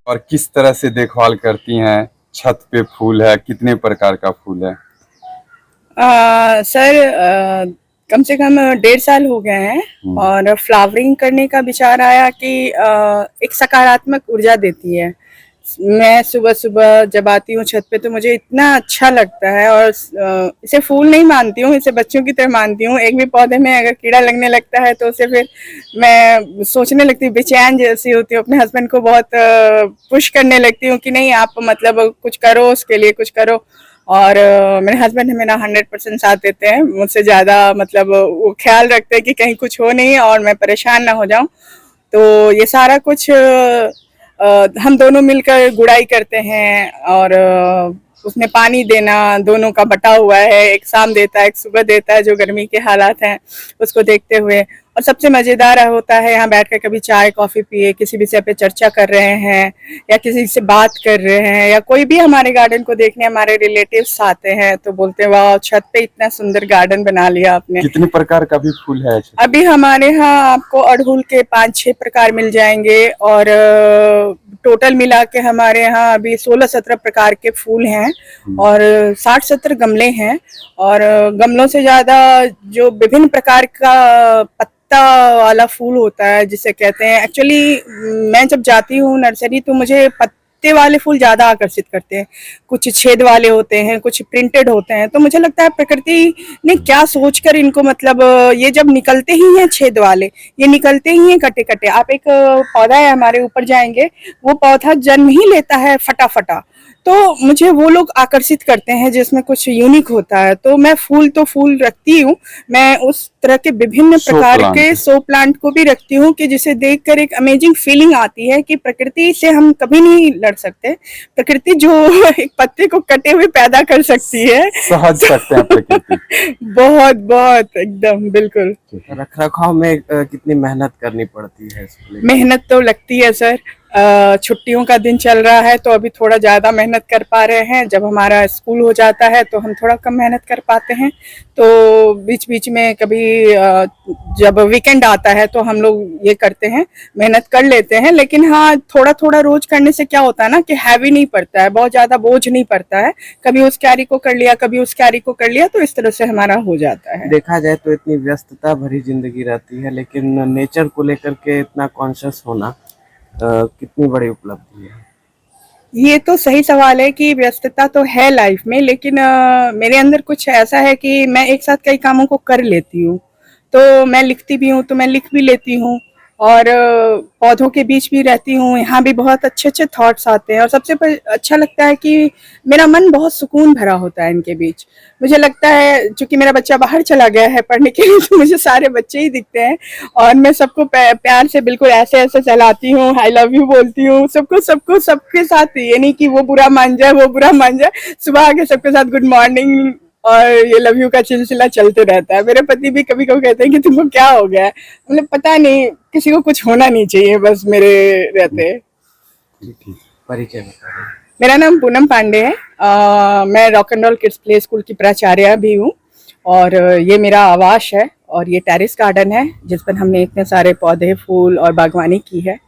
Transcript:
और किस तरह से देखभाल करती हैं? छत पे फूल है, कितने प्रकार का फूल है? सर, कम से कम 1.5 साल हो गए हैं और फ्लावरिंग करने का विचार आया कि एक सकारात्मक ऊर्जा देती है। मैं सुबह सुबह जब आती हूँ छत पे तो मुझे इतना अच्छा लगता है और इसे फूल नहीं मानती हूँ, इसे बच्चों की तरह मानती हूँ। एक भी पौधे में अगर कीड़ा लगने लगता है तो उसे फिर मैं सोचने लगती हूँ, बेचैन जैसी होती हूँ, अपने हस्बैंड को बहुत पुश करने लगती हूँ कि नहीं आप मतलब कुछ करो, उसके लिए कुछ करो। और मेरे हस्बैंड मेरा 100% साथ देते हैं, मुझसे ज़्यादा मतलब वो ख्याल रखते हैं कि कहीं कुछ हो नहीं और मैं परेशान ना हो जाऊं। तो ये सारा कुछ हम दोनों मिलकर गुड़ाई करते हैं और उसमें पानी देना दोनों का बटा हुआ है, एक शाम देता है एक सुबह देता है, जो गर्मी के हालात हैं उसको देखते हुए। और सबसे मज़ेदार होता है यहाँ बैठकर कभी चाय कॉफ़ी पिए, किसी विषय पे चर्चा कर रहे हैं या किसी से बात कर रहे हैं, या कोई भी हमारे गार्डन को देखने हमारे रिलेटिव्स आते हैं तो बोलते हैं वाह छत पे इतना सुंदर गार्डन बना लिया आपने। कितने प्रकार का भी फूल है? अभी हमारे यहाँ आपको अड़हुल के 5-6 प्रकार मिल जाएंगे और टोटल मिला के हमारे यहाँ अभी 16-17 प्रकार के फूल हैं और 60-70 गमले हैं। और गमलों से ज्यादा जो विभिन्न प्रकार का पत्ता वाला फूल होता है जिसे कहते हैं, एक्चुअली मैं जब जाती हूँ नर्सरी तो मुझे पत्ते वाले फूल ज्यादा आकर्षित करते हैं। कुछ छेद वाले होते हैं, कुछ प्रिंटेड होते हैं, तो मुझे लगता है प्रकृति ने क्या सोचकर इनको मतलब ये जब निकलते ही हैं छेद वाले, ये निकलते ही हैं कटे कटे। आप एक पौधा है हमारे ऊपर जाएंगे, वो पौधा जन्म ही लेता है फटा फटा, तो मुझे वो लोग आकर्षित करते हैं जिसमें कुछ यूनिक होता है। तो मैं फूल तो फूल रखती हूँ, मैं उस तरह के विभिन्न शो प्रकार प्लांट। के शो प्लांट को भी रखती हूँ कि जिसे देखकर एक अमेजिंग फीलिंग आती है कि प्रकृति से हम कभी नहीं लड़ सकते। प्रकृति जो एक पत्ते को कटे हुए पैदा कर सकती है, सहज सकते हैं प्रकृति। बहुत बहुत एकदम बिल्कुल। रख रखाव में कितनी मेहनत करनी पड़ती है इसके लिए? मेहनत तो लगती है सर। छुट्टियों का दिन चल रहा है तो अभी थोड़ा ज़्यादा मेहनत कर पा रहे हैं, जब हमारा स्कूल हो जाता है तो हम थोड़ा कम मेहनत कर पाते हैं। तो बीच बीच में कभी जब वीकेंड आता है तो हम लोग ये करते हैं, मेहनत कर लेते हैं। लेकिन हाँ, थोड़ा थोड़ा रोज करने से क्या होता है ना कि हैवी नहीं पड़ता है, बहुत ज़्यादा बोझ नहीं पड़ता है। कभी उस क्यारी को कर लिया, कभी उस क्यारी को कर लिया, तो इस तरह से हमारा हो जाता है। देखा जाए तो इतनी व्यस्तता भरी जिंदगी रहती है, लेकिन नेचर को लेकर के इतना कॉन्शियस होना कितनी बड़ी उपलब्धि है। ये तो सही सवाल है कि व्यस्तता तो है लाइफ में, लेकिन मेरे अंदर कुछ ऐसा है कि मैं एक साथ कई कामों को कर लेती हूँ। तो मैं लिखती भी हूँ तो मैं लिख भी लेती हूँ, और पौधों के बीच भी रहती हूँ, यहाँ भी बहुत अच्छे अच्छे थॉट्स आते हैं। और सबसे अच्छा लगता है कि मेरा मन बहुत सुकून भरा होता है इनके बीच। मुझे लगता है चूंकि मेरा बच्चा बाहर चला गया है पढ़ने के लिए तो मुझे सारे बच्चे ही दिखते हैं, और मैं सबको प्यार से बिल्कुल ऐसे ऐसे चलाती हूँ, आई लव यू बोलती हूँ सबको सबको सबके साथ। ये नहीं कि वो बुरा मान जाए वो बुरा मान जाए, सुबह आके सबके साथ गुड मॉर्निंग और ये लव यू का सिलसिला चलते रहता है। मेरे पति भी कभी कभी कहते हैं कि तुमको क्या हो गया है, मतलब पता नहीं, किसी को कुछ होना नहीं चाहिए, बस मेरे रहते। परिचय बता। मेरा नाम पूनम पांडे है। मैं rock and roll kids play school की प्राचार्य भी हूँ, और ये मेरा आवास है और ये टेरेस गार्डन है जिस पर हमने इतने सारे पौधे फूल और बागवानी की है।